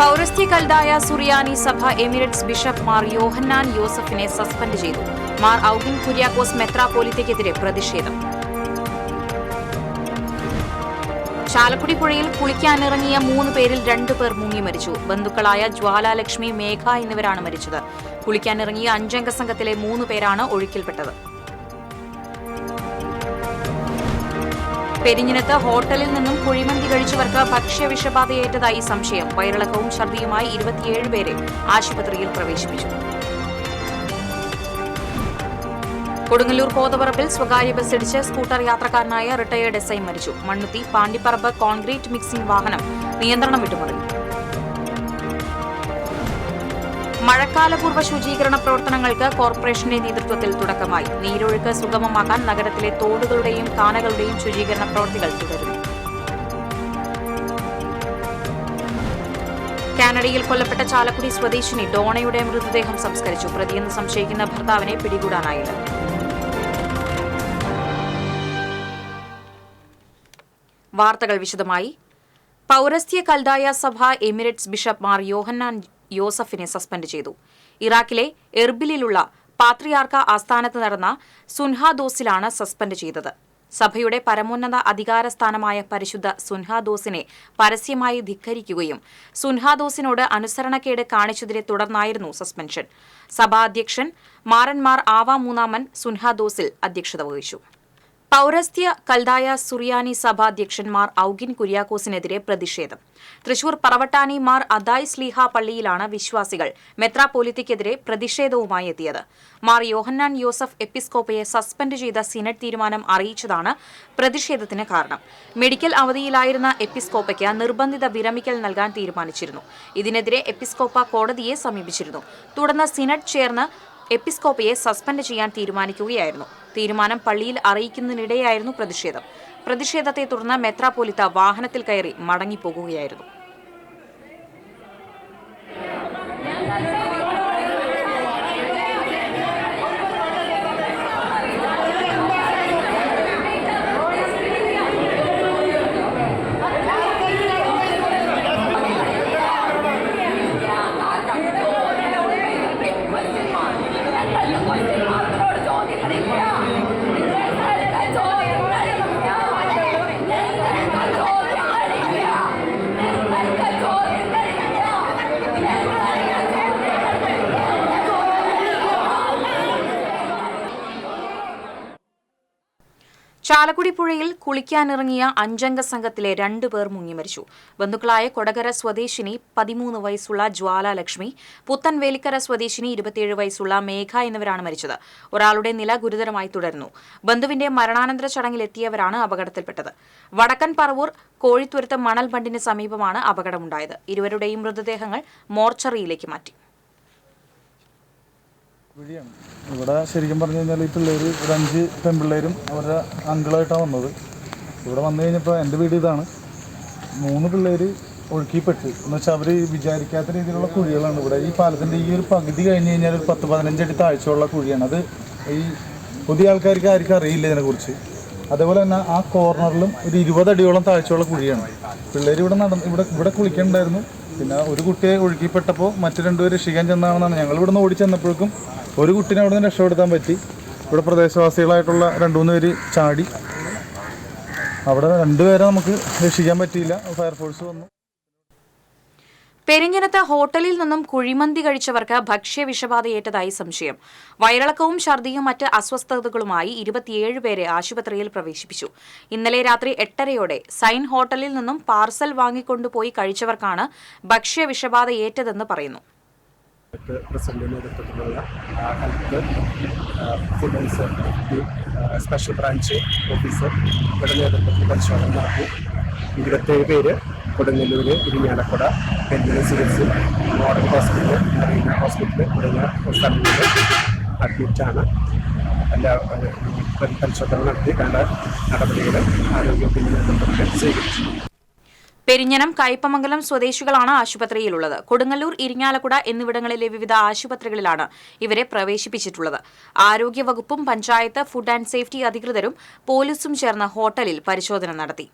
പൗരസ്ത്യ കൽദായ സുറിയാനി സഭ Emirates bishop Mar യോഹന്നാൻ യോസഫിനെ suspend ചെയ്തു. മാർ ഔഗിൻ കുര്യാക്കോസ് മെത്രാപ്പോലീത്തയ്ക്കെതിരെ പ്രതിഷേധം. ചാലക്കുടി പുഴയിൽ കുളിക്കാനിറങ്ങിയ 3 പേരിൽ 2 പേർ മുങ്ങി മരിച്ചു. ബന്ധുക്കളായ ജ്വാലാലക്ഷ്മി, മേഘ എന്നിവരാണ് മരിച്ചത്. കുളിക്കാനിറങ്ങിയ 5-അംഗ സംഘത്തിലെ 3 പേരാണ് ഒഴുക്കിൽപ്പെട്ടത്. പെരിഞ്ഞനത്ത് ഹോട്ടലിൽ നിന്നും കുഴിമന്തി കഴിച്ചവർക്ക് ഭക്ഷ്യവിഷബാധയേറ്റതായി സംശയം. വയറിളക്കവും ഛർദിയുമായി 27 പേരെ ആശുപത്രിയിൽ പ്രവേശിപ്പിച്ചു. കൊടുങ്ങല്ലൂർ കോതപറമ്പിൽ സ്വകാര്യ ബസ്സിടിച്ച് സ്കൂട്ടർ യാത്രക്കാരനായ റിട്ടയേർഡ് എസ്ഐ മരിച്ചു. മണ്ണുത്തി പാണ്ടിപ്പറമ്പ് കോൺക്രീറ്റ് മിക്സിംഗ് വാഹനം നിയന്ത്രണം വിട്ടുമറിഞ്ഞു. മഴക്കാലപൂർവ്വ ശുചീകരണ പ്രവർത്തനങ്ങൾക്ക് കോർപ്പറേഷന്റെ നേതൃത്വത്തിൽ തുടക്കമായി. നീരൊഴുക്ക് സുഗമമാക്കാൻ നഗരത്തിലെ തോടുകളുടെയും കാനകളുടെയും ശുചീകരണ പ്രവൃത്തികൾ തുടരുന്നു. കാനഡയിൽ കൊല്ലപ്പെട്ട ചാലക്കുടി സ്വദേശിനി ഡോണയുടെ മൃതദേഹം സംസ്കരിച്ചു. പ്രതിയെന്ന് സംശയിക്കുന്ന ഭർത്താവിനെ പിടികൂടാനായില്ല. വാർത്തകൾ വിശദമായി. പൗരസ്ത്യ കൽദായ സഭ എമിറേറ്റ്സ് ബിഷപ്പ് മാർ യോഹന്നാൻ യോസഫിനെ സസ്പെൻഡ് ചെയ്തു. ഇറാഖിലെ എർബിലിലുള്ള പാത്രിയാർക്ക ആസ്ഥാനത്ത് നടന്ന സുൻഹാദോസിലാണ് സസ്പെൻഡ് ചെയ്തത്. സഭയുടെ പരമോന്നത അധികാര സ്ഥാനമായ പരിശുദ്ധ സുൻഹാദോസിനെ പരസ്യമായി ധിക്കരിക്കുകയും സുൻഹാദോസിനോട് അനുസരണക്കേട് കാണിച്ചതിനെ തുടർന്നായിരുന്നു സസ്പെൻഷൻ. സഭാധ്യക്ഷൻ മാറന്മാർ ആവ മൂന്നാമൻ സുൻഹാദോസിൽ അധ്യക്ഷത വഹിച്ചു. പൗരസ്ത്യ കൽദായ സുറിയാനി സഭാധ്യക്ഷൻ മാർ ഔഗിൻ കുര്യാക്കോസിനെതിരെ പ്രതിഷേധം. തൃശൂർ പറവട്ടാനി മാർ അദായ് സ്ലീഹ പള്ളിയിലാണ് വിശ്വാസികൾ മെത്രാപ്പോലീത്തയ്ക്കെതിരെ പ്രതിഷേധവുമായി എത്തിയത്. മാർ യോഹന്നാൻ യോസഫ് എപ്പിസ്കോപ്പയെ സസ്പെൻഡ് ചെയ്ത സിനഡ് തീരുമാനം അറിയിച്ചതാണ് പ്രതിഷേധത്തിന് കാരണം. മെഡിക്കൽ അവധിയിലായിരുന്ന എപ്പിസ്കോപ്പയ്ക്ക് നിർബന്ധിത വിരമിക്കൽ നൽകാൻ തീരുമാനിച്ചിരുന്നു. ഇതിനെതിരെ എപ്പിസ്കോപ്പ കോടതിയെ സമീപിച്ചിരുന്നു. തുടർന്ന് സിനഡ് ചേർന്ന് എപ്പിസ്കോപ്പയെ സസ്പെൻഡ് ചെയ്യാൻ തീരുമാനിക്കുകയായിരുന്നു. തീരുമാനം പള്ളിയിൽ അറിയിക്കുന്നതിനിടെയായിരുന്നു പ്രതിഷേധം. പ്രതിഷേധത്തെ തുടർന്ന് മെത്രാപ്പോലീത്ത വാഹനത്തിൽ കയറി മടങ്ങിപ്പോകുകയായിരുന്നു. ചാലക്കുടി പുഴയിൽ കുളിക്കാനിറങ്ങിയ 5-അംഗ സംഘത്തിലെ 2 പേർ മുങ്ങിമരിച്ചു. ബന്ധുക്കളായ കൊടകര സ്വദേശിനി 13 വയസ്സുള്ള ജ്വാലാലക്ഷ്മി, പുത്തൻവേലിക്കര സ്വദേശിനി 27 വയസ്സുള്ള മേഘ എന്നിവരാണ് മരിച്ചത്. ഒരാളുടെ നില ഗുരുതരമായി തുടരുന്നു. ബന്ധുവിന്റെ മരണാനന്തര ചടങ്ങിലെത്തിയവരാണ് അപകടത്തിൽപ്പെട്ടത്. വടക്കൻ പറവൂർ കോഴിത്തുരുത്ത് മണൽ ബണ്ടിന് സമീപമാണ് അപകടമുണ്ടായത്. ഇരുവരുടെയും മൃതദേഹങ്ങൾ മോർച്ചറിയിലേക്ക് മാറ്റി. ഇവിടെ ശരിക്കും പറഞ്ഞു കഴിഞ്ഞാൽ ഈ പിള്ളേർ ഒരു 5 പെൺപിള്ളേരും അവരുടെ അങ്കിളായിട്ടാണ് വന്നത്. ഇവിടെ വന്നു കഴിഞ്ഞപ്പോൾ എൻ്റെ വീട് ഇതാണ്. 3 പിള്ളേർ ഒഴുക്കിപ്പെട്ട് എന്ന് വെച്ചാൽ അവർ വിചാരിക്കാത്ത രീതിയിലുള്ള കുഴികളാണ്. ഇവിടെ ഈ പാലത്തിൻ്റെ ഈ ഒരു പകുതി കഴിഞ്ഞ് കഴിഞ്ഞാൽ ഒരു 10-15 അടി താഴ്ചയുള്ള കുഴിയാണ്. അത് ഈ പുതിയ ആൾക്കാർക്ക് ആർക്കും അറിയില്ല ഇതിനെക്കുറിച്ച്. അതേപോലെ തന്നെ ആ കോർണറിലും ഒരു 20 അടിയോളം താഴ്ചയുള്ള കുഴിയാണ്. പിള്ളേർ ഇവിടെ കുളിക്കണ്ടായിരുന്നു. പിന്നെ ഒരു കുട്ടിയെ ഒഴുക്കിപ്പെട്ടപ്പോൾ മറ്റു 2 പേര് രക്ഷിക്കാൻ ചെന്നാണെന്നാണ്. ഞങ്ങൾ ഇവിടെ നിന്ന് ഓടി ചെന്നപ്പോഴേക്കും ഒരു കുട്ടീനെ അവിടെ നിന്ന് രക്ഷപ്പെടുത്താൻ പറ്റി. ഇവിടെ പ്രദേശവാസികളായിട്ടുള്ള 2-3 പേര് ചാടി. അവിടെ 2 പേരെ നമുക്ക് രക്ഷിക്കാൻ പറ്റിയില്ല. ഫയർഫോഴ്സ് വന്നു. പെരിഞ്ഞനത്ത് ഹോട്ടലിൽ നിന്നും കുഴിമന്തി കഴിച്ചവർക്ക് ഭക്ഷ്യവിഷബാധയേറ്റതായി സംശയം. വയറിളക്കവും ഛർദിയും മറ്റ് അസ്വസ്ഥതകളുമായി 27 പേരെ ആശുപത്രിയിൽ പ്രവേശിപ്പിച്ചു. ഇന്നലെ രാത്രി 8:30-യോടെ സൈൻ ഹോട്ടലിൽ നിന്നും പാർസൽ വാങ്ങിക്കൊണ്ടുപോയി കഴിച്ചവർക്കാണ് ഭക്ഷ്യവിഷബാധയേറ്റതെന്ന് പറയുന്നു. പ്രസിഡന്റ് നേതൃത്വത്തിലുള്ള health food and safety special branch officer ഇവിടെ നേതൃത്വത്തിൽ പരിശോധന നടത്തി. 27 പേര് Kodungallur, Irinjalakuda, Perinjanam civils, model hospital, Marina hospital തുടങ്ങിയ സ്ഥലങ്ങളിൽ അഡ്മിറ്റാണ്. എല്ലാ പരിശോധന നടത്തി വേണ്ട നടപടികൾ ആരോഗ്യത്തിൻ്റെ നേതൃത്വത്തിൽ സ്വീകരിച്ചു. പെരിഞ്ഞനം, കയ്പമംഗലം സ്വദേശികളാണ് ആശുപത്രിയിലുള്ളത്. കൊടുങ്ങല്ലൂർ, ഇരിങ്ങാലക്കുട എന്നിവിടങ്ങളിലെ വിവിധ ആശുപത്രികളിലാണ് ഇവരെ പ്രവേശിപ്പിച്ചിട്ടുള്ളത്. ആരോഗ്യവകുപ്പും പഞ്ചായത്ത്, ഫുഡ് ആൻഡ് സേഫ്റ്റി അധികൃതരും പോലീസും ചേർന്ന് ഹോട്ടലിൽ പരിശോധന നടത്തി.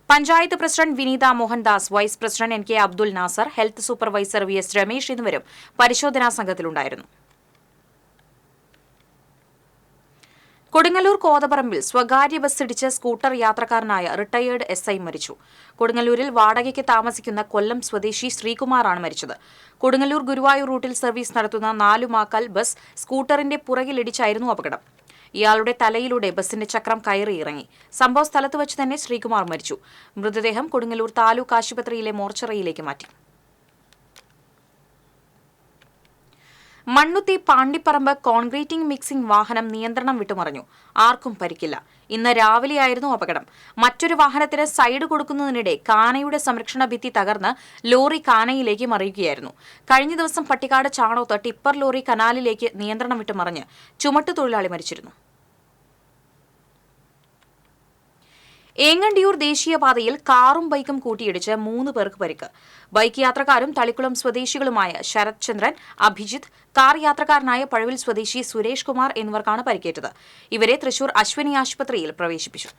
Panchayat president Vineetha Mohandas, vice president NK Abdul Nasar, health supervisor VS Ramesh എന്നിവരും പരിശോധനാ സംഘത്തിലുണ്ടായിരുന്നു. കൊടുങ്ങല്ലൂർ കോതപറമ്പിൽ സ്വകാര്യ ബസ്സിടിച്ച് സ്കൂട്ടർ യാത്രക്കാരനായ റിട്ടയേർഡ് SI മരിച്ചു. കൊടുങ്ങല്ലൂരിൽ വാടകയ്ക്ക് താമസിക്കുന്ന കൊല്ലം സ്വദേശി ശ്രീകുമാറാണ് മരിച്ചത്. കൊടുങ്ങല്ലൂർ ഗുരുവായൂർ റൂട്ടിൽ സർവീസ് നടത്തുന്ന 4 മാക്കൽ ബസ് സ്കൂട്ടറിന്റെ പുറകിലിടിച്ചായിരുന്നു അപകടം. ഇയാളുടെ തലയിലൂടെ ബസിന്റെ ചക്രം കയറി ഇറങ്ങി. സംഭവ സ്ഥലത്ത് വച്ച് തന്നെ ശ്രീകുമാർ മരിച്ചു. മൃതദേഹം കൊടുങ്ങല്ലൂർ താലൂക്ക് ആശുപത്രിയിലെ മോർച്ചറിയിലേക്ക് മാറ്റി. മണ്ണുത്തി പാണ്ടിപ്പറമ്പ് കോൺക്രീറ്റിംഗ് മിക്സിംഗ് വാഹനം നിയന്ത്രണം വിട്ടുമറിഞ്ഞു. ആർക്കും പരിക്കില്ല. ഇന്ന് രാവിലെയായിരുന്നു അപകടം. മറ്റൊരു വാഹനത്തിന് സൈഡ് കൊടുക്കുന്നതിനിടെ കാനയുടെ സംരക്ഷണ ഭിത്തി തകർന്ന് ലോറി കാനയിലേക്ക് മറിയുകയായിരുന്നു. കഴിഞ്ഞ ദിവസം പട്ടിക്കാട് ചാണോത്ത് ടിപ്പർ ലോറി കനാലിലേക്ക് നിയന്ത്രണം വിട്ടുമറിഞ്ഞ് ചുമട്ടുതൊഴിലാളി മരിച്ചിരുന്നു. ഏങ്ങണ്ടിയൂർ ദേശീയപാതയിൽ കാറും ബൈക്കും കൂട്ടിയിടിച്ച് 3 പേർക്ക് പരിക്ക്. ബൈക്ക് യാത്രക്കാരും തളിക്കുളം സ്വദേശികളുമായ ശരത് ചന്ദ്രൻ, അഭിജിത്ത്, കാർ യാത്രക്കാരനായ പഴുവിൽ സ്വദേശി സുരേഷ് കുമാർ എന്നിവർക്കാണ് പരിക്കേറ്റത്. ഇവരെ തൃശൂർ അശ്വിനി ആശുപത്രിയിൽ പ്രവേശിപ്പിച്ചു.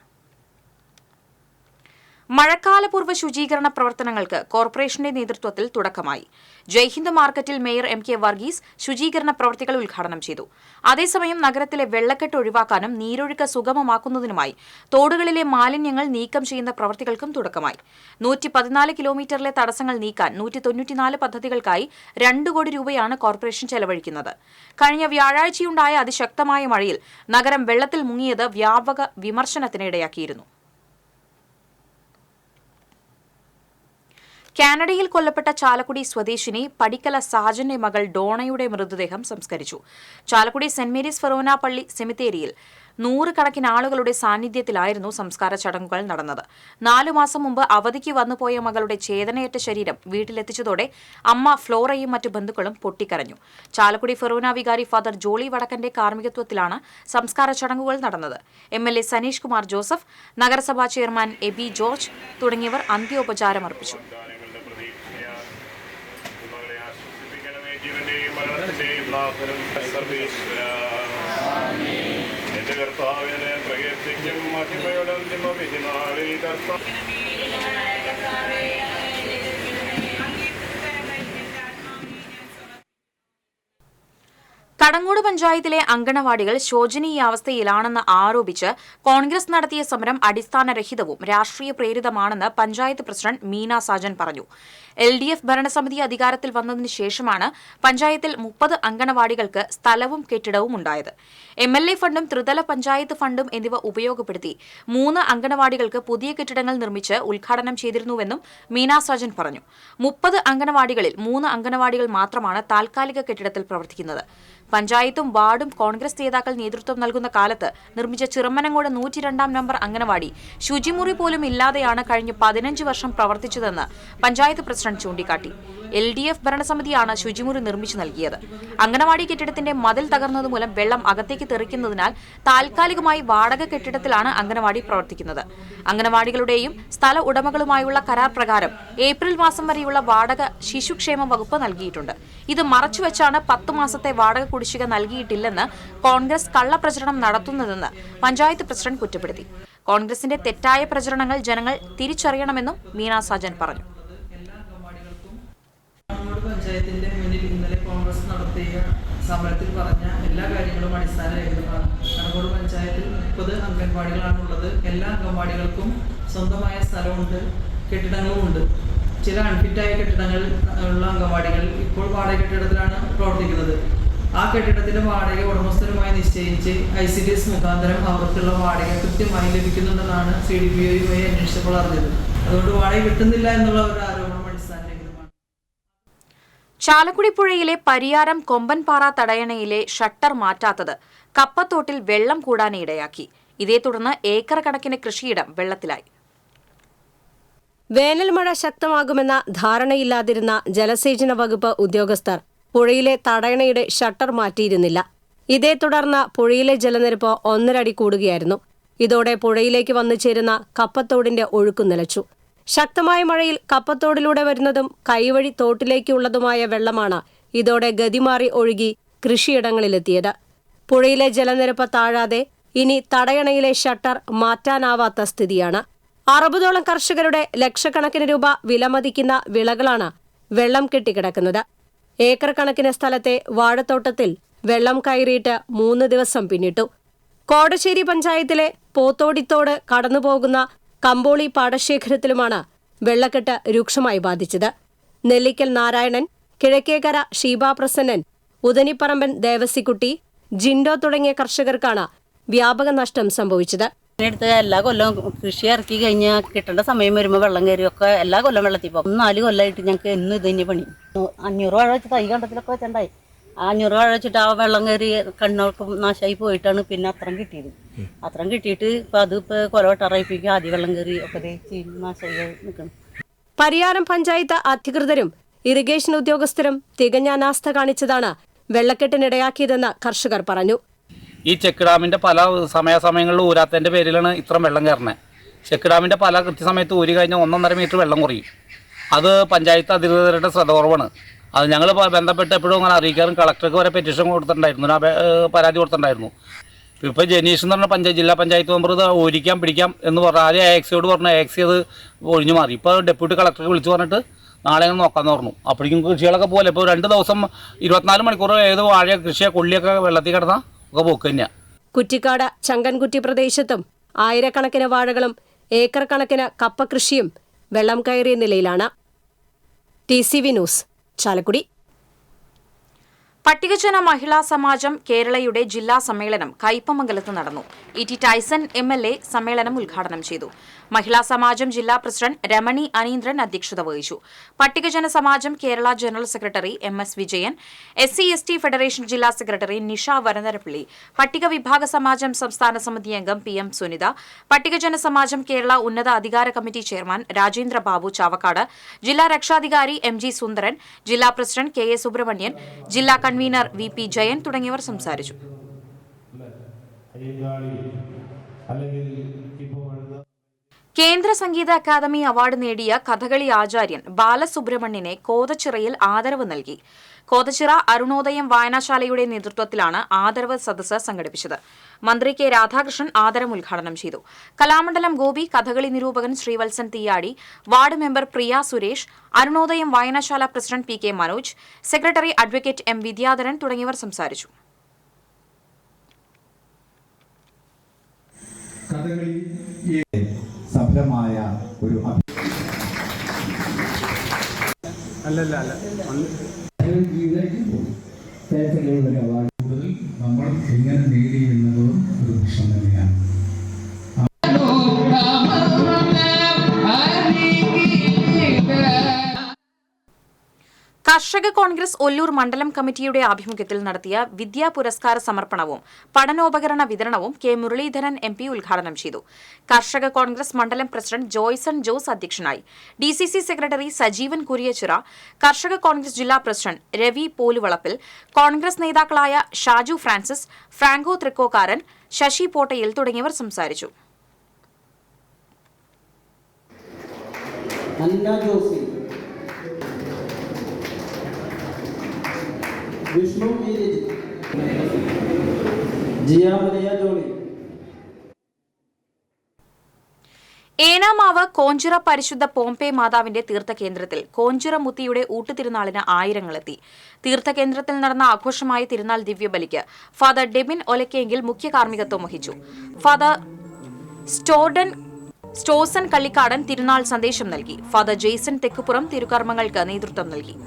മഴക്കാലപൂർവ്വ ശുചീകരണ പ്രവർത്തനങ്ങൾക്ക് കോർപ്പറേഷന്റെ നേതൃത്വത്തിൽ തുടക്കമായി. ജയ്ഹിന്ദ് മാർക്കറ്റിൽ മേയർ MK വർഗീസ് ശുചീകരണ പ്രവൃത്തികൾ ഉദ്ഘാടനം ചെയ്തു. അതേസമയം നഗരത്തിലെ വെള്ളക്കെട്ട് ഒഴിവാക്കാനും നീരൊഴുക്ക് സുഗമമാക്കുന്നതിനുമായി തോടുകളിലെ മാലിന്യങ്ങൾ നീക്കം ചെയ്യുന്ന പ്രവൃത്തികൾക്കും തുടക്കമായി. 114 കിലോമീറ്ററിലെ തടസ്സങ്ങൾ നീക്കാൻ 194 പദ്ധതികൾക്കായി 2 കോടി രൂപയാണ് കോർപ്പറേഷൻ ചെലവഴിക്കുന്നത്. കഴിഞ്ഞ വ്യാഴാഴ്ചയുണ്ടായ അതിശക്തമായ മഴയിൽ നഗരം വെള്ളത്തിൽ മുങ്ങിയത് വ്യാപക വിമർശനത്തിനിടയാക്കിയിരുന്നു. കാനഡയിൽ കൊല്ലപ്പെട്ട ചാലക്കുടി സ്വദേശിനി പടിക്കല സാജന്റെ മകൾ ഡോണയുടെ മൃതദേഹം സംസ്കരിച്ചു. ചാലക്കുടി സെന്റ് മേരീസ് ഫെറോന പള്ളി സെമിത്തേരിയിൽ 100 കണക്കിന് ആളുകളുടെ സാന്നിധ്യത്തിലായിരുന്നു സംസ്കാര ചടങ്ങുകൾ നടന്നത്. 4 മാസം മുമ്പ് അവധിക്ക് വന്നുപോയ മകളുടെ ചേതനയേറ്റ ശരീരം വീട്ടിലെത്തിച്ചതോടെ അമ്മ ഫ്ലോറയും മറ്റു ബന്ധുക്കളും പൊട്ടിക്കരഞ്ഞു. ചാലക്കുടി ഫെറോന വികാരി ഫാദർ ജോളി വടക്കന്റെ കാർമ്മികത്വത്തിലാണ് സംസ്കാര ചടങ്ങുകൾ നടന്നത്. MLA സനീഷ് കുമാർ ജോസഫ്, നഗരസഭാ ചെയർമാൻ എബി ജോർജ് തുടങ്ങിയവർ അന്ത്യോപചാരമർപ്പിച്ചു. കർത്താവിനെ പ്രകീർത്തിക്കും മഹിമയുടെ അന്തിമ വിധിനാളിൽ കർത്താവ് കടങ്ങോട് പഞ്ചായത്തിലെ അങ്കണവാടികൾ ശോചനീയാവസ്ഥയിലാണെന്ന് ആരോപിച്ച് കോൺഗ്രസ് നടത്തിയ സമരം അടിസ്ഥാനരഹിതവും രാഷ്ട്രീയ പ്രേരിതമാണെന്ന് പഞ്ചായത്ത് പ്രസിഡന്റ് മീന സാജൻ പറഞ്ഞു. LDF ഭരണസമിതി അധികാരത്തിൽ വന്നതിന് ശേഷമാണ് പഞ്ചായത്തിൽ 30 അങ്കണവാടികൾക്ക് സ്ഥലവും കെട്ടിടവും ഉണ്ടായത്. MLA ഫണ്ടും ത്രിതല പഞ്ചായത്ത് ഫണ്ടും എന്നിവ ഉപയോഗപ്പെടുത്തി 3 അങ്കണവാടികൾക്ക് പുതിയ കെട്ടിടങ്ങൾ നിർമ്മിച്ച് ഉദ്ഘാടനം ചെയ്തിരുന്നുവെന്നും മീന സാജൻ പറഞ്ഞു. 30 അങ്കണവാടികളിൽ 3 അങ്കണവാടികൾ മാത്രമാണ് താൽക്കാലിക കെട്ടിടത്തിൽ പ്രവർത്തിക്കുന്നത്. പഞ്ചായത്തും വാർഡും കോൺഗ്രസ് നേതാക്കൾ നേതൃത്വം നൽകുന്ന കാലത്ത് നിർമ്മിച്ച ചിറമ്മനങ്ങോട് 102 നമ്പർ അങ്കണവാടി ശുചിമുറി പോലും ഇല്ലാതെയാണ് കഴിഞ്ഞ 15 വർഷം പ്രവർത്തിച്ചതെന്ന് പഞ്ചായത്ത് പ്രസിഡന്റ് ചൂണ്ടിക്കാട്ടി. LDF ഭരണസമിതിയാണ് ശുചിമുറി നിർമ്മിച്ചു നൽകിയത്. അങ്കണവാടി കെട്ടിടത്തിന്റെ മതിൽ തകർന്നതുമൂലം വെള്ളം അകത്തേക്ക് തെറിക്കുന്നതിനാൽ താൽക്കാലികമായി വാടക കെട്ടിടത്തിലാണ് അങ്കണവാടി പ്രവർത്തിക്കുന്നത്. അങ്കണവാടികളുടെയും സ്ഥല ഉടമകളുമായുള്ള കരാർ പ്രകാരം ഏപ്രിൽ മാസം വരെയുള്ള വാടക ശിശുക്ഷേമ വകുപ്പ് നൽകിയിട്ടുണ്ട്. ഇത് മറച്ചുവെച്ചാണ് 10 മാസത്തെ വാടക കുടിശ്ശിക നൽകിയിട്ടില്ലെന്ന് കോൺഗ്രസ് കള്ളപ്രചരണം നടത്തുന്നതെന്ന് പഞ്ചായത്ത് പ്രസിഡന്റ് കുറ്റപ്പെടുത്തി. കോൺഗ്രസിന്റെ തെറ്റായ പ്രചരണങ്ങൾ ജനങ്ങൾ തിരിച്ചറിയണമെന്നും മീന സാജൻ പറഞ്ഞു. പഞ്ചായത്തിന്റെ മുന്നിൽ ഇന്നലെ കോൺഗ്രസ് നടത്തിയ സമരത്തിൽ പറഞ്ഞ എല്ലാ കാര്യങ്ങളും അടിസ്ഥാനരഹിതമാണ്. കടങ്ങോട് പഞ്ചായത്തിൽ 30 അംഗൻവാടികളാണുള്ളത്. എല്ലാ അംഗൻവാടികൾക്കും സ്വന്തമായ സ്ഥലമുണ്ട്, കെട്ടിടങ്ങളുമുണ്ട്. ചില അൺഫിറ്റായ കെട്ടിടങ്ങൾ ഉള്ള അംഗൻവാടികൾ ഇപ്പോൾ വാടക കെട്ടിടത്തിലാണ് പ്രവർത്തിക്കുന്നത്. ആ കെട്ടിടത്തിന്റെ വാടക ഉടമസ്ഥരുമായി നിശ്ചയിച്ച് ICDS മുഖാന്തരം അവർക്കുള്ള വാടക കൃത്യമായി ലഭിക്കുന്നുണ്ടെന്നാണ് CDPOയുമായി അന്വേഷിച്ചപ്പോൾ അറിഞ്ഞത്. അതുകൊണ്ട് വാടക കിട്ടുന്നില്ല എന്നുള്ള ഒരു ആരോപണം അടിസ്ഥാനരഹിതമാണ്. ചാലക്കുടി പുഴയിലെ പരിയാരം കൊമ്പൻപാറ തടയണയിലെ ഷട്ടർ മാറ്റാത്തത് കപ്പത്തോട്ടിൽ വെള്ളം കൂടാനിടയാക്കി. ഇതേ തുടർന്ന് ഏക്കർ കണക്കിന് കൃഷിയിടം വെള്ളത്തിലായി. വേനൽ മഴ ശക്തമാകുമെന്ന ധാരണയില്ലാതിരുന്ന ജലസേചന വകുപ്പ് ഉദ്യോഗസ്ഥർ പുഴയിലെ തടയണയുടെ ഷട്ടർ മാറ്റിയിരുന്നില്ല. ഇതേ തുടർന്ന് പുഴയിലെ ജലനിരപ്പ് 1.5 അടി കൂടുകയായിരുന്നു. ഇതോടെ പുഴയിലേക്ക് വന്നു ചേരുന്ന കപ്പത്തോടിന്റെ ഒഴുക്കു നിലച്ചു. ശക്തമായ മഴയിൽ കപ്പത്തോടിലൂടെ വരുന്നതും കൈവഴി തോട്ടിലേക്കുള്ളതുമായ വെള്ളമാണ് ഇതോടെ ഗതിമാറി ഒഴുകി കൃഷിയിടങ്ങളിലെത്തിയത്. പുഴയിലെ ജലനിരപ്പ് താഴാതെ ഇനി തടയണയിലെ ഷട്ടർ മാറ്റാനാവാത്ത സ്ഥിതിയാണ്. 60ഓളം കർഷകരുടെ ലക്ഷക്കണക്കിന് രൂപ വിലമതിക്കുന്ന വിളകളാണ് വെള്ളം കെട്ടിക്കിടക്കുന്നത്. ഏക്കർ കണക്കിന് സ്ഥലത്തെ വാഴത്തോട്ടത്തിൽ വെള്ളം കയറിയിട്ട് 3 ദിവസം പിന്നിട്ടു. കോടശ്ശേരി പഞ്ചായത്തിലെ പോത്തോടിത്തോട് കടന്നുപോകുന്ന കമ്പോളി പാടശേഖരത്തിലുമാണ് വെള്ളക്കെട്ട് രൂക്ഷമായി ബാധിച്ചത്. നെല്ലിക്കൽ നാരായണൻ, കിഴക്കേക്കര ഷീബാ പ്രസന്നൻ, ഉദനിപ്പറമ്പൻ ദേവസിക്കുട്ടി, ജിൻഡോ തുടങ്ങിയ കർഷകർക്കാണ് വ്യാപക നഷ്ടം സംഭവിച്ചത്. അടുത്ത് എല്ലാ കൊല്ലവും കൃഷി ഇറക്കി കഴിഞ്ഞാൽ കിട്ടേണ്ട സമയം വരുമ്പോൾ വെള്ളം കയറിയൊക്കെ എല്ലാ കൊല്ലം വെള്ളത്തിൽ പോകും. 4 കൊല്ലമായിട്ട് ഞങ്ങൾക്ക് എന്നും ഇത് തന്നെ പണി. 500 വാഴ വെച്ച് തൈ കണ്ടത്തിലൊക്കെ വെച്ചിട്ടുണ്ടായി. 500 വാഴ വെച്ചിട്ട് ആ വെള്ളം കയറി കണ്ണൊക്കെ നാശമായി പോയിട്ടാണ് പിന്നെ അത്രം കിട്ടിയത്. അത്രം കിട്ടിയിട്ട് ഇപ്പം അതിപ്പോൾ കൊലവട്ടറയിപ്പിക്കുക, ആദ്യം വെള്ളം കയറി ഒക്കെ നാശമായി നിൽക്കണം. പരിയാരം പഞ്ചായത്ത് അധികൃതരും ഇറിഗേഷൻ ഉദ്യോഗസ്ഥരും തികഞ്ഞ അനാസ്ഥ കാണിച്ചതാണ് വെള്ളക്കെട്ടിനിടയാക്കിയതെന്ന് കർഷകർ പറഞ്ഞു. ഈ ചെക്ക് ഡാമിൻ്റെ പല സമയാസമയങ്ങളിൽ ഊരാത്തതിൻ്റെ പേരിലാണ് ഇത്രയും വെള്ളം കയറുന്നത്. ചെക്ക് ഡാമിൻ്റെ പല കൃത്യസമയത്ത് ഊരി കഴിഞ്ഞാൽ 1.5 മീറ്റർ വെള്ളം കുറയും. അത് പഞ്ചായത്ത് അധികൃതരുടെ ശ്രദ്ധ കുറവാണ്. അത് ഞങ്ങൾ ബന്ധപ്പെട്ട് എപ്പോഴും അങ്ങനെ അറിയിക്കാറും കളക്ടർക്ക് വരെ പെറ്റീഷൻ കൊടുത്തിട്ടുണ്ടായിരുന്നു, പരാതി കൊടുത്തിട്ടുണ്ടായിരുന്നു. ഇപ്പോൾ ജനീഷ് എന്ന് പറഞ്ഞ ജില്ലാ പഞ്ചായത്ത് മെമ്പർ ഇത് ഊരിക്കാം പിടിക്കാം എന്ന് പറഞ്ഞാൽ ആദ്യം AXയോട് പറഞ്ഞു. AX അത് ഒഴിഞ്ഞു മാറി. ഇപ്പോൾ ഡെപ്യൂട്ടി കളക്ടർക്ക് വിളിച്ചു പറഞ്ഞിട്ട് നാളെ നോക്കാമെന്ന് പറഞ്ഞു. അപ്പോഴേക്കും കൃഷികളൊക്കെ പോലെ ഇപ്പോൾ 2 ദിവസം 24 മണിക്കൂർ ഏത് വാഴ കൃഷിയെ കൊള്ളിയൊക്കെ വെള്ളത്തിൽ കിടന്നാൽ ഒക്കെ പോക്ക് തന്നെയാണ്. കുറ്റിക്കാട് ചങ്കൻകുറ്റി പ്രദേശത്തും ആയിരക്കണക്കിന് വാഴകളും ഏക്കർ കണക്കിന് കപ്പ കൃഷിയും വെള്ളം കയറിയ നിലയിലാണ്. TCV news, Chalakudy. പട്ടികജന മഹിളാ സമാജം കേരളയുടെ ജില്ലാ സമ്മേളനം കയ്പമംഗലത്ത് നടന്നു. E.T. ടൈസൺ MLA സമ്മേളനം ഉദ്ഘാടനം ചെയ്തു. മഹിളാ സമാജം ജില്ലാ പ്രസിഡന്റ് രമണി അനീന്ദ്രൻ അധ്യക്ഷത വഹിച്ചു. പട്ടികജന സമാജം Kerala general secretary MS Vijayan, SC/ST federation ജില്ലാ സെക്രട്ടറി നിഷ വരനരപ്പള്ളി, പട്ടിക വിഭാഗ സമാജം സംസ്ഥാന സമിതി അംഗം PM സുനിത, പട്ടികജന സമാജം കേരള ഉന്നത അധികാര കമ്മിറ്റി ചെയർമാൻ രാജേന്ദ്ര ബാബു ചാവക്കാട്, ജില്ലാ രക്ഷാധികാരി MG സുന്ദരൻ, ജില്ലാ പ്രസിഡന്റ് KA സുബ്രഹ്മണ്യൻ, ജില്ലാ കൺവീനർ VP ജയൻ തുടങ്ങിയവർ സംസാരിച്ചു. കേന്ദ്ര സംഗീത അക്കാദമി അവാർഡ് നേടിയ കഥകളി ആചാര്യൻ ബാലസുബ്രഹ്മണ്യനെ കോതച്ചിറയിൽ ആദരവ് നൽകി. കോതച്ചിറ അരുണോദയം വായനശാലയുടെ നേതൃത്വത്തിലാണ് ആദരവ് സദസ്സ് സംഘടിപ്പിച്ചത്. മന്ത്രി K. രാധാകൃഷ്ണൻ ആദരം ഉദ്ഘാടനം ചെയ്തു. കലാമണ്ഡലം ഗോപി, കഥകളി നിരൂപകൻ ശ്രീവത്സൻ തീയാടി, വാർഡ് മെമ്പർ പ്രിയ സുരേഷ്, അരുണോദയം വായനശാല president PK Manoj, secretary advocate M. Vidyadharan തുടങ്ങിയവർ സംസാരിച്ചു. സഫലമായ ഒരു നമ്മൾ എങ്ങനെ നേടി എന്നതും ഒരു പ്രശ്നം തന്നെയാണ്. കർഷക കോൺഗ്രസ് ഒല്ലൂർ മണ്ഡലം കമ്മിറ്റിയുടെ ആഭിമുഖ്യത്തിൽ നടത്തിയ വിദ്യാ പുരസ്കാര സമർപ്പണവും പഠനോപകരണ വിതരണവും K. മുരളീധരൻ MP ഉദ്ഘാടനം ചെയ്തു. കർഷക കോൺഗ്രസ് മണ്ഡലം പ്രസിഡന്റ് ജോയ്സൺ ജോസ് അധ്യക്ഷനായി. DCC സെക്രട്ടറി സജീവൻ കുരിയച്ചിറ, കർഷക കോൺഗ്രസ് ജില്ലാ പ്രസിഡന്റ് രവി പോലുവളപ്പിൽ, കോൺഗ്രസ് നേതാക്കളായ ഷാജു ഫ്രാൻസിസ്, ഫ്രാങ്കോ തൃക്കോക്കാരൻ, ശശി പോട്ടയിൽ തുടങ്ങിയവർ സംസാരിച്ചു. ഏനാമാവ് കോഞ്ചിറ പരിശുദ്ധ പോംപെ മാതാവിന്റെ തീർത്ഥകേന്ദ്രത്തിൽ കോഞ്ചിറ മുത്തിയുടെ ഊട്ടുതിരുനാളിന് ആയിരങ്ങളെത്തി. തീർത്ഥകേന്ദ്രത്തിൽ നടന്ന ആഘോഷമായ തിരുനാൾ ദിവ്യബലിക്ക് ഫാദർ ഡെബിൻ ഒലക്കെങ്കിൽ മുഖ്യ കാർമ്മികത്വം വഹിച്ചു. ഫാദർ സ്റ്റോസൻ കള്ളിക്കാടൻ തിരുനാൾ സന്ദേശം നൽകി. ഫാദർ ജെയ്സൺ തെക്കുപുറം തിരുകർമ്മങ്ങൾക്ക് നേതൃത്വം നൽകി.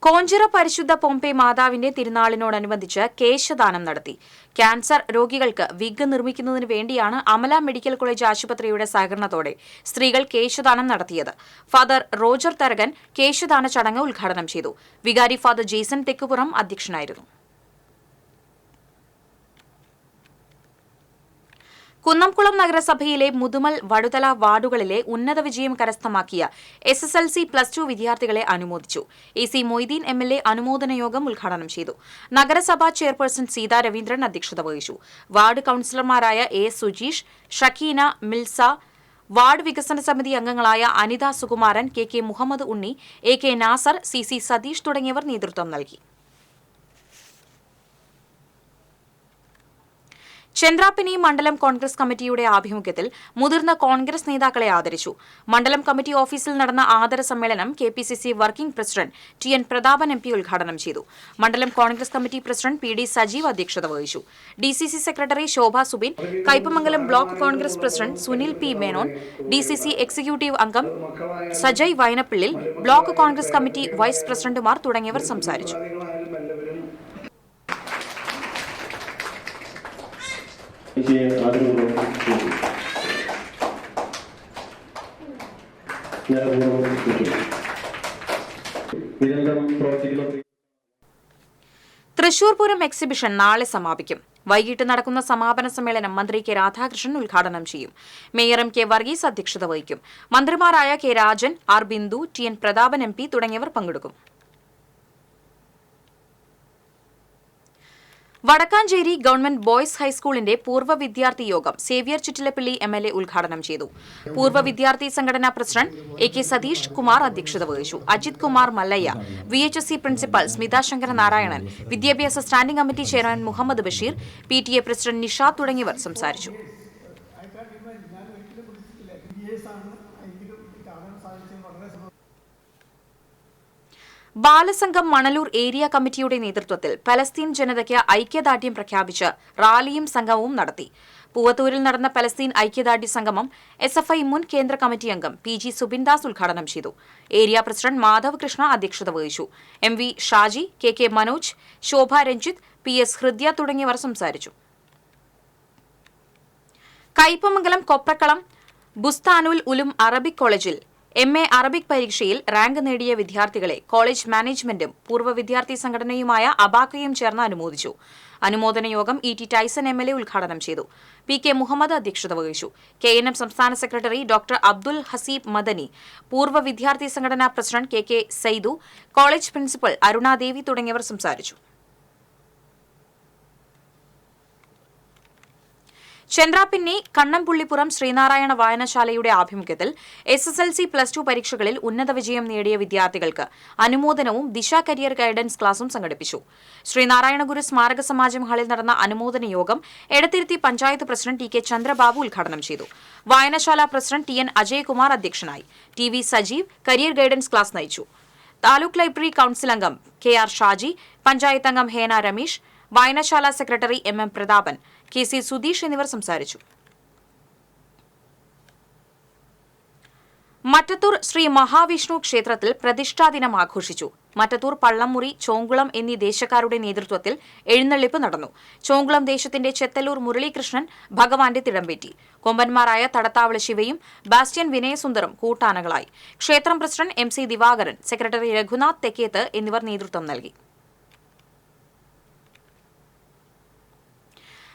കോഞ്ചിറ പരിശുദ്ധ പോംപെ മാതാവിന്റെ തിരുനാളിനോടനുബന്ധിച്ച് കേശദാനം നടത്തി. ക്യാൻസർ രോഗികൾക്ക് വിഗ് നിർമ്മിക്കുന്നതിന് വേണ്ടിയാണ് അമല മെഡിക്കൽ കോളേജ് ആശുപത്രിയുടെ സഹകരണത്തോടെ സ്ത്രീകൾ കേശദാനം നടത്തിയത്. ഫാദർ റോജർ തരകൻ കേശദാന ചടങ്ങ് ഉദ്ഘാടനം ചെയ്തു. വികാരി ഫാദർ ജെയ്സൺ തെക്കുപുറം അധ്യക്ഷനായിരുന്നു. കുന്നംകുളം നഗരസഭയിലെ മുതുമൽ, വടുതല വാർഡുകളിലെ ഉന്നത വിജയം കരസ്ഥമാക്കിയ SSLC +2 വിദ്യാർത്ഥികളെ അനുമോദിച്ചു. AC മൊയ്തീൻ MLA അനുമോദന യോഗം ഉദ്ഘാടനം ചെയ്തു. നഗരസഭാ ചെയർപേഴ്സൺ സീതാ രവീന്ദ്രൻ അധ്യക്ഷത വഹിച്ചു. വാർഡ് കൌൺസിലർമാരായ A. സുജീഷ്, ഷക്കീന, മിൽസ, വാർഡ് വികസന സമിതി അംഗങ്ങളായ Anitha Sukumaran, K Muhammad Unni, AK Nasar, CC Satheesh തുടങ്ങിയവർ നേതൃത്വം നൽകി. ചന്ദ്രാപിനി മണ്ഡലം കോൺഗ്രസ് കമ്മിറ്റിയുടെ ആഭിമുഖ്യത്തിൽ മുതിർന്ന കോൺഗ്രസ് നേതാക്കളെ ആദരിച്ചു. മണ്ഡലം കമ്മിറ്റി ഓഫീസിൽ നടന്ന ആദര സമ്മേളനം KPCC working president TN Prathapan MP ഉദ്ഘാടനം ചെയ്തു. മണ്ഡലം Congress committee president PD Sajeev അധ്യക്ഷത വഹിച്ചു. DCC secretary Shobha Subin, Kaipamangalam block Congress president Sunil P Menon, DCC executive അംഗം Sajay Vainappillil, block Congress committee vice പ്രസിഡന്റുമാർ തുടങ്ങിയവർ സംസാരിച്ചു. തൃശൂർ പൂരം എക്സിബിഷൻ നാളെ സമാപിക്കും. വൈകിട്ട് നടക്കുന്ന സമാപന സമ്മേളനം മന്ത്രി K രാധാകൃഷ്ണൻ ഉദ്ഘാടനം ചെയ്യും. മേയർ MK വർഗീസ് അധ്യക്ഷത വഹിക്കും. മന്ത്രിമാരായ K Rajan, R Bindu, TN Prathapan MP തുടങ്ങിയവർ പങ്കെടുക്കും. വടക്കാഞ്ചേരി ഗവൺമെന്റ് ബോയ്സ് ഹൈസ്കൂളിന്റെ പൂർവ്വ വിദ്യാർത്ഥി യോഗം സേവ്യർ ചിറ്റിലപ്പള്ളി MLA ഉദ്ഘാടനം ചെയ്തു. പൂർവ്വ വിദ്യാർത്ഥി സംഘടനാ പ്രസിഡന്റ് AK സതീഷ് കുമാർ അധ്യക്ഷത വഹിച്ചു. അജിത് കുമാർ മല്ലയ്യ, VHSC പ്രിൻസിപ്പൽ സ്മിത ശങ്കര നാരായണൻ, വിദ്യാഭ്യാസ standing committee chairman Muhammad Basheer, PTA president Nishad തുടങ്ങിയവർ സംസാരിച്ചു. ബാലസംഘം മണലൂർ ഏരിയ കമ്മിറ്റിയുടെ നേതൃത്വത്തിൽ പലസ്തീൻ ജനതയ്ക്ക് ഐക്യദാർഢ്യം പ്രഖ്യാപിച്ച് റാലിയും സംഗമവും നടത്തി. പൂവത്തൂരിൽ നടന്ന പലസ്തീൻ ഐക്യദാർഢ്യ സംഗമം SFI മുൻ കേന്ദ്ര കമ്മിറ്റി അംഗം PG സുബിൻദാസ് ഉദ്ഘാടനം ചെയ്തു. ഏരിയ പ്രസിഡന്റ് മാധവ് കൃഷ്ണ അധ്യക്ഷത വഹിച്ചു. MV ഷാജി, KK മനോജ്, ശോഭ രഞ്ജിത്ത്, PS ഹൃദ്യ തുടങ്ങിയവർ സംസാരിച്ചു. കയ്പമംഗലം കൊപ്രക്കളം ബുസ്താനുൽ ഉലും അറബിക് കോളേജിൽ MA അറബിക് പരീക്ഷയിൽ റാങ്ക് നേടിയ വിദ്യാർത്ഥികളെ കോളേജ് മാനേജ്മെന്റും പൂർവ്വ വിദ്യാർത്ഥി സംഘടനയുമായ അബാക്കയും ചേർന്ന് അനുമോദിച്ചു. അനുമോദന യോഗം ET ടൈസൺ MLA ഉദ്ഘാടനം ചെയ്തു. PK മുഹമ്മദ് അധ്യക്ഷത വഹിച്ചു. KNM സംസ്ഥാന സെക്രട്ടറി ഡോക്ടർ അബ്ദുൽ ഹസീബ് മദനി, പൂർവ്വ വിദ്യാർത്ഥി സംഘടനാ president KK Saidu, college principal Arunadevi തുടങ്ങിയവർ സംസാരിച്ചു. ചന്ദ്രാപിന്നി കണ്ണംപുള്ളിപ്പുറം ശ്രീനാരായണ വായനശാലയുടെ ആഭിമുഖ്യത്തിൽ SSLC+2 പരീക്ഷകളിൽ ഉന്നത വിജയം നേടിയ വിദ്യാർത്ഥികൾക്ക് അനുമോദനവും ദിശ കരിയർ ഗൈഡൻസ് ക്ലാസും സംഘടിപ്പിച്ചു. ശ്രീനാരായണ ഗുരു സ്മാരക സമാജം ഹാളിൽ നടന്ന അനുമോദന യോഗം എടത്തിരുത്തി പഞ്ചായത്ത് പ്രസിഡന്റ് TK ചന്ദ്രബാബു ഉദ്ഘാടനം ചെയ്തു. വായനശാല പ്രസിഡന്റ് TN അജയ്കുമാർ അധ്യക്ഷനായി. TV Sajeev career guidance class നയിച്ചു. താലൂക്ക് ലൈബ്രറി കൌൺസിൽ അംഗം KR ഷാജി, പഞ്ചായത്ത് അംഗം ഹേന രമേശ്, വായനശാല secretary MM Prathapan, KC Sudheesh എന്നിവർ സംസാരിച്ചു. മറ്റത്തൂർ ശ്രീ മഹാവിഷ്ണു ക്ഷേത്രത്തിൽ പ്രതിഷ്ഠാ ദിനം ആഘോഷിച്ചു. മറ്റത്തൂർ, പള്ളംമുറി, ചോങ്കുളം എന്നീ ദേശക്കാരുടെ നേതൃത്വത്തിൽ എഴുന്നള്ളിപ്പ് നടന്നു. ചോങ്കുളം ദേശത്തിന്റെ ചെത്തല്ലൂർ മുരളീകൃഷ്ണൻ ഭഗവാന്റെ തിടമ്പേറ്റി. കൊമ്പന്മാരായ തടത്താവള ശിവയും ബാസ്റ്റ്യൻ വിനയസുന്ദറും കൂട്ടാനകളായി. ക്ഷേത്രം president MC Divakaran, secretary Raghunath Thekketh എന്നിവർ നേതൃത്വം നൽകി.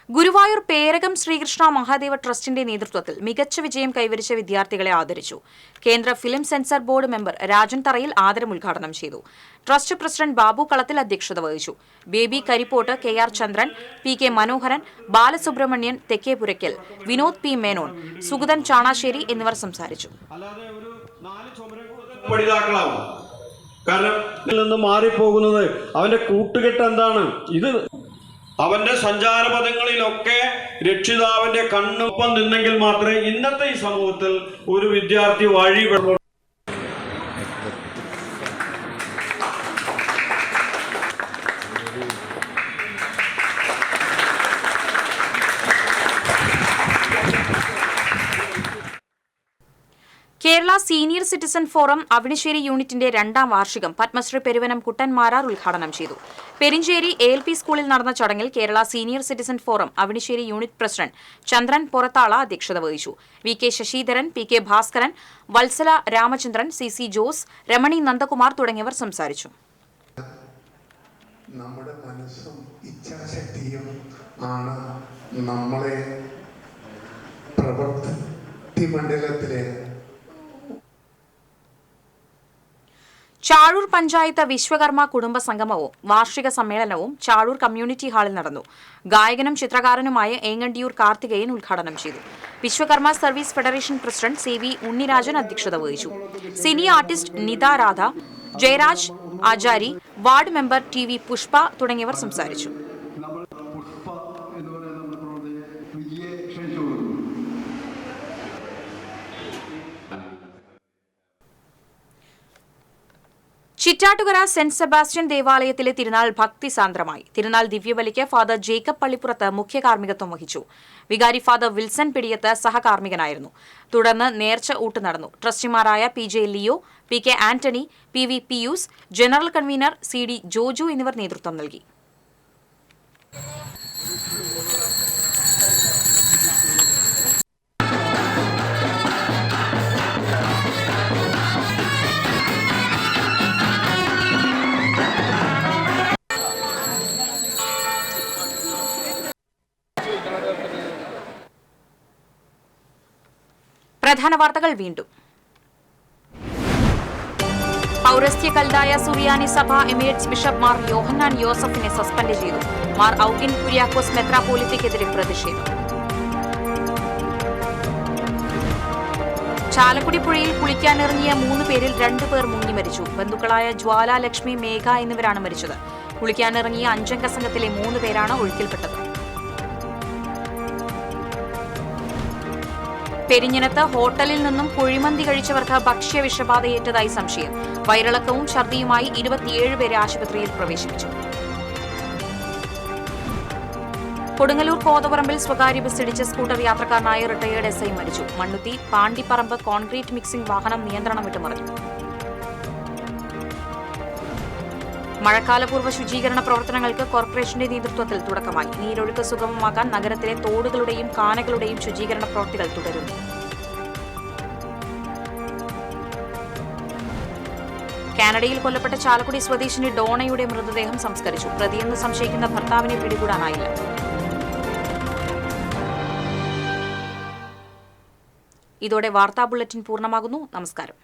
ഗുരുവായൂർ പേരകം ശ്രീകൃഷ്ണ മഹാദേവ ട്രസ്റ്റിന്റെ നേതൃത്വത്തിൽ മികച്ച വിജയം കൈവരിച്ച വിദ്യാർത്ഥികളെ ആദരിച്ചു. കേന്ദ്ര film censor board member Rajan തറയിൽ ആദരം ഉദ്ഘാടനം ചെയ്തു. ട്രസ്റ്റ് പ്രസിഡന്റ് ബാബു കളത്തിൽ അധ്യക്ഷത വഹിച്ചു. ബേബി കരിപ്പോട്ട്, KR ചന്ദ്രൻ, PK മനോഹരൻ, ബാലസുബ്രഹ്മണ്യൻ തെക്കേപുരയ്ക്കൽ, വിനോദ് P മേനോൻ, സുഗതൻ ചാണാശ്ശേരി എന്നിവർ സംസാരിച്ചു. കാരണം ഇതിൽ നിന്ന് മാറിപ്പോകുന്നത് അവന്റെ കൂട്ടുകെട്ട് എന്താണ്? ഇത് അവന്റെ സഞ്ചാരപഥങ്ങളിലൊക്കെ രക്ഷിതാവിന്റെ കണ്ണൊപ്പം നിന്നെങ്കിൽ മാത്രമേ ഇന്നത്തെ ഈ സമൂഹത്തിൽ ഒരു വിദ്യാർത്ഥി വഴി Kerala senior citizen forum Avinissery യൂണിറ്റിന്റെ 2ാം വാർഷികം പത്മശ്രീ പെരുവനം കുട്ടൻമാരാർ ഉദ്ഘാടനം ചെയ്തു. പെരിഞ്ചേരി ALP സ്കൂളിൽ നടന്ന ചടങ്ങിൽ Kerala senior citizen forum Avinissery unit president Chandran Purathala അധ്യക്ഷത വഹിച്ചു. VK Sasidharan, PK Bhaskaran, Vatsala Ramachandran, CC Jose, Ramani Nandakumar തുടങ്ങിയവർ സംസാരിച്ചു. നമ്മുടെ മനസ്സും ഇച്ഛാശക്തിയും ആണ് നമ്മളെ പ്രവൃത്തി മണ്ഡലത്തിലെ ചാഴൂർ പഞ്ചായത്ത് വിശ്വകർമ്മ കുടുംബ സംഗമവും വാർഷിക സമ്മേളനവും ചാഴൂർ കമ്മ്യൂണിറ്റി ഹാളിൽ നടന്നു. ഗായകനും ചിത്രകാരനുമായ ഏങ്ങണ്ടിയൂർ കാർത്തികേയൻ ഉദ്ഘാടനം ചെയ്തു. Vishwakarma service federation president CV Unnirajan അധ്യക്ഷത വഹിച്ചു. സിനി ആർട്ടിസ്റ്റ് നിത രാധ, ജയരാജ് ആചാരി, വാർഡ് മെമ്പർ TV പുഷ്പ തുടങ്ങിയവർ സംസാരിച്ചു. ചിറ്റാട്ടുകര സെന്റ് സെബാസ്റ്റ്യൻ ദേവാലയത്തിലെ തിരുനാൾ ഭക്തിസാന്ദ്രമായി. തിരുനാൾ ദിവ്യബലിക്ക് ഫാദർ ജേക്കബ് പള്ളിപ്പുറത്ത് മുഖ്യ കാർമ്മികത്വം വഹിച്ചു. വികാരി ഫാദർ വിൽസൺ പിടിയത്ത് സഹകാർമ്മികനായിരുന്നു. തുടർന്ന് നേർച്ച ഊട്ട് നടന്നു. ട്രസ്റ്റിമാരായ PJ Leo, PK Antony, PV Pius, general convener CD Joju എന്നിവർ നേതൃത്വം നൽകി. പ്രധാന വാർത്തകൾ വീണ്ടും. പൗരസ്ത്യ കൽദായ സുറിയാനി സഭ എമിറേറ്റ്സ് ബിഷപ്പ് മാർ യോഹന്നാൻ യോസഫിനെ സസ്പെൻഡ് ചെയ്തു. മാർ ഔഗിൻ കുര്യാക്കോസ് മെത്രാപ്പോലിത്തയ്ക്കെതിരെ പ്രതിഷേധം. ചാലക്കുടി പുഴയിൽ കുളിക്കാനിറങ്ങിയ 3 പേരിൽ 2 പേർ മുങ്ങി മരിച്ചു. ബന്ധുക്കളായ ജ്വാല, ലക്ഷ്മി, മേഘ എന്നിവരാണ് മരിച്ചത്. കുളിക്കാനിറങ്ങിയ 5 അംഗ സംഘത്തിലെ 3 പേരാണ് ഒഴുക്കിൽപ്പെട്ടത്. പെരിഞ്ഞനത്ത് ഹോട്ടലിൽ നിന്നും കുഴിമന്തി കഴിച്ചവർക്ക് ഭക്ഷ്യ വിഷബാധയേറ്റതായി സംശയം. വയറിളക്കവും ഛർദിയുമായി 27 പേരെ ആശുപത്രിയിൽ പ്രവേശിപ്പിച്ചു. കൊടുങ്ങല്ലൂർ കോതപറമ്പിൽ സ്വകാര്യ ബസ് ഇടിച്ച സ്കൂട്ടർ യാത്രക്കാരനായ റിട്ടയേർഡ് SI മരിച്ചു. മണ്ണുത്തി പാണ്ടിപ്പറമ്പ് കോൺക്രീറ്റ് മിക്സിംഗ് വാഹനം നിയന്ത്രണം വിട്ട് മറിഞ്ഞു. മഴക്കാലപൂർവ്വ ശുചീകരണ പ്രവർത്തനങ്ങൾക്ക് കോർപ്പറേഷന്റെ നേതൃത്വത്തിൽ തുടക്കമായി. നീരൊഴുക്ക് സുഗമമാക്കാൻ നഗരത്തിലെ തോടുകളുടെയും കാനകളുടെയും ശുചീകരണ പ്രവൃത്തികൾ തുടരുന്നു. കാനഡയിൽ കൊല്ലപ്പെട്ട ചാലക്കുടി സ്വദേശിനി ഡോണയുടെ മൃതദേഹം സംസ്കരിച്ചു. പ്രതിയെന്ന് സംശയിക്കുന്ന ഭർത്താവിനെ പിടികൂടാനായില്ല. ഇതോടെ വാർത്താ ബുള്ളറ്റിൻ പൂർണ്ണമാകുന്നു. നമസ്കാരം.